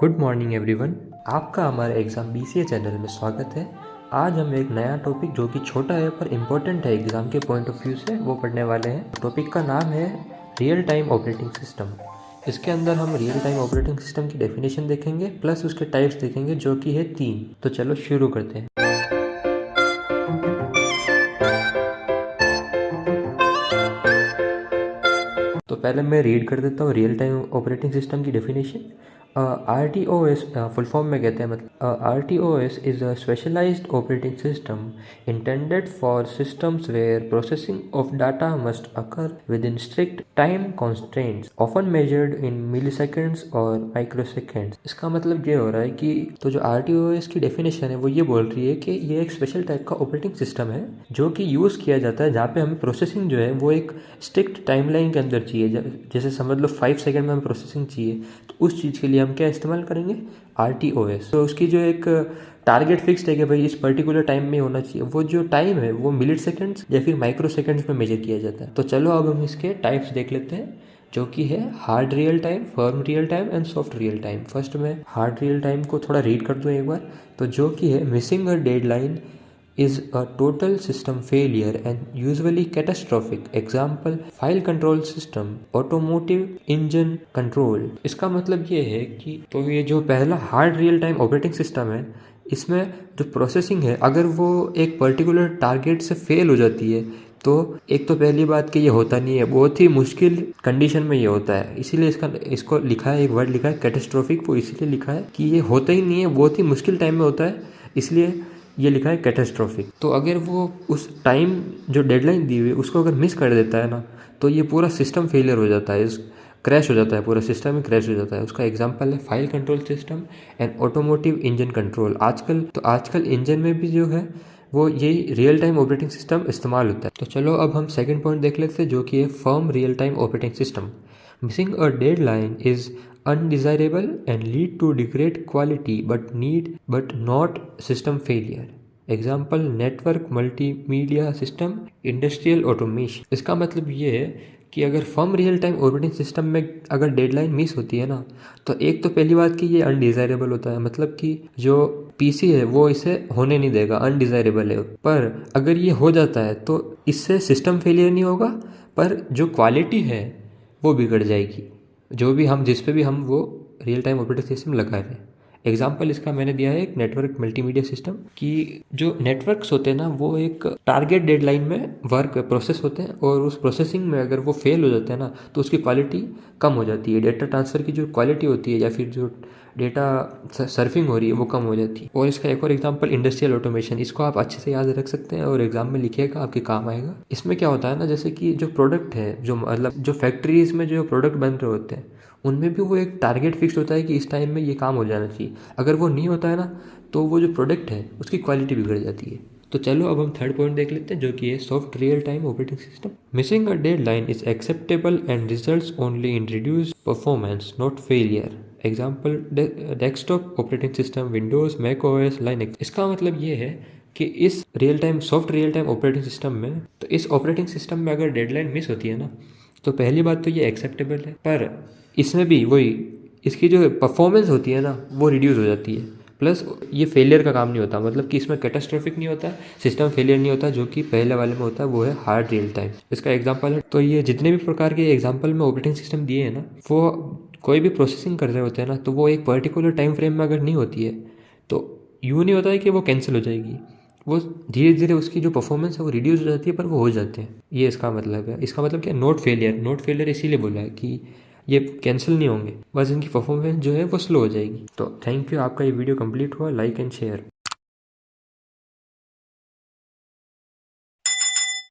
Good morning everyone. आपका हमारे exam BCA channel में स्वागत है। आज हम एक नया टॉपिक जो कि छोटा है पर इम्पोर्टेंट है एग्ज़ाम के पॉइंट ऑफ व्यू से वो पढ़ने वाले हैं। टॉपिक का नाम है रियल टाइम ऑपरेटिंग सिस्टम। इसके अंदर हम रियल टाइम ऑपरेटिंग सिस्टम की डेफिनेशन देखेंगे प्लस उसके टाइप्स देखेंगे जो कि है 3। तो चलो शुरू करते हैं। तो पहले मैं रीड कर देता हूँ रियल टाइम ऑपरेटिंग सिस्टम की डेफिनेशन। RTOS फुल फॉर्म में कहते हैं, मतलब RTOS is a specialised operating system intended for systems where processing of data must occur within strict time constraints often measured in milliseconds और microseconds. इसका मतलब ये हो रहा है कि तो जो RTOS की डेफिनेशन है वो ये बोल रही है कि ये एक स्पेशल टाइप का ऑपरेटिंग सिस्टम है जो कि यूज़ किया जाता है जहाँ पे हमें प्रोसेसिंग जो है वो एक स्ट्रिक्ट टाइमलाइन के अंदर चाहिए। जैसे समझ लो 5 सेकंड में हमें प्रोसेसिंग चाहिए, तो उस चीज़ के लिए हम क्या इस्तेमाल करेंगे, RTOS। तो उसकी जो एक टारगेट फिक्स्ड है कि भाई इस पर्टिकुलर टाइम में होना चाहिए, वो जो टाइम है वो मिनट सेकेंड्स या फिर माइक्रो सेकेंड्स में मेजर किया जाता है। तो चलो अब हम इसके टाइप्स देख लेते हैं जो कि है hard real time, firm real time and soft real time. First मैं हार्ड रियल टाइम को थोड़ा रीड कर दूँ एक बार। तो जो कि है missing a deadline is a total system failure and usually catastrophic. Example, file control system, automotive engine control। इसका मतलब ये है कि तो ये जो पहला hard real time operating system है, इसमें जो प्रोसेसिंग है अगर वो एक पर्टिकुलर टारगेट से फेल हो जाती है तो एक तो पहली बात कि ये होता नहीं है, बहुत ही मुश्किल कंडीशन में ये होता है। इसीलिए इसको लिखा है, एक वर्ड लिखा है कैटेस्ट्रोफिक, वो इसीलिए लिखा है कि ये होता ही नहीं है, बहुत ही मुश्किल टाइम में होता है, इसलिए ये लिखा है कैटेस्ट्रोफिक। तो अगर वो उस टाइम जो डेडलाइन दी हुई है उसको अगर मिस कर देता है ना, तो ये पूरा सिस्टम फेलियर हो जाता है, क्रैश हो जाता है, पूरा सिस्टम ही क्रैश हो जाता है। उसका एग्जांपल है file control system and automotive engine control. आजकल इंजन में भी जो है वो यही रियल टाइम ऑपरेटिंग सिस्टम इस्तेमाल होता है। तो चलो अब हम सेकंड पॉइंट देख लेते हैं जो कि है firm real time operating system. Missing a deadline is undesirable and lead to degrade quality but not system failure. Example network multimedia system industrial automation. इसका मतलब ये है कि अगर firm real time operating system में अगर डेडलाइन मिस होती है ना, तो एक तो पहली बात कि ये अनडिज़ायरेबल होता है, मतलब कि जो PC है वो इसे होने नहीं देगा, अनडिज़ायरेबल है। पर अगर ये हो जाता है तो इससे सिस्टम फेलियर नहीं होगा, पर जो क्वालिटी है वो बिगड़ जाएगी, जो भी हम जिस पे भी हम वो रियल टाइम ऑपरेटिंग सिस्टम लगा रहे हैं। एग्जाम्पल इसका मैंने दिया है एक नेटवर्क मल्टीमीडिया सिस्टम कि जो नेटवर्क्स होते हैं ना वो एक टारगेट डेडलाइन में वर्क प्रोसेस होते हैं और उस प्रोसेसिंग में अगर वो फेल हो जाते हैं ना तो उसकी क्वालिटी कम हो जाती है। डेटा ट्रांसफ़र की जो क्वालिटी होती है या फिर जो डेटा सर्फिंग हो रही है वो कम हो जाती है। और इसका एक और एग्जांपल इंडस्ट्रियल ऑटोमेशन, इसको आप अच्छे से याद रख सकते हैं और एग्जाम में लिखिएगा, आपके काम आएगा। इसमें क्या होता है ना, जैसे कि जो प्रोडक्ट है, जो मतलब जो फैक्ट्रीज में जो प्रोडक्ट बन रहे होते हैं उनमें भी वो एक टारगेट फिक्स होता है कि इस टाइम में ये काम हो जाना चाहिए। अगर वो नहीं होता है ना तो वो जो प्रोडक्ट है उसकी क्वालिटी बिगड़ जाती है। तो चलो अब हम थर्ड पॉइंट देख लेते हैं जो कि है soft real time operating system. Missing a deadline is acceptable and results only in reduced performance not failure. Example desktop operating system, Windows, Mac OS, Linux. इसका मतलब ये है कि इस real time soft real time operating system में, तो इस operating system में अगर डेडलाइन मिस होती है ना तो पहली बात तो ये एक्सेप्टेबल है, पर इसमें भी वही इसकी जो परफॉर्मेंस होती है ना वो रिड्यूस हो जाती है। प्लस ये फेलियर का काम नहीं होता, मतलब कि इसमें कैटास्ट्रोफिक नहीं होता, सिस्टम फेलियर नहीं होता, जो कि पहले वाले में होता है वो है हार्ड रियल टाइम। इसका एग्जांपल है, तो ये जितने भी प्रकार के एग्जांपल में ऑपरेटिंग सिस्टम दिए हैं ना, वो कोई भी प्रोसेसिंग कर रहे होते हैं ना तो वो एक पर्टिकुलर टाइम फ्रेम में अगर नहीं होती है तो यूँ नहीं होता है कि वो कैंसिल हो जाएगी, वो धीरे धीरे उसकी जो परफॉर्मेंस है वो रिड्यूस हो जाती है, पर वो हो जाते हैं। ये इसका मतलब है। इसका मतलब क्या, नोट फेलियर इसीलिए बोला है कि ये कैंसिल नहीं होंगे, बस इनकी परफॉर्मेंस जो है वो स्लो हो जाएगी। तो थैंक यू, आपका ये वीडियो कंप्लीट हुआ, लाइक एंड शेयर।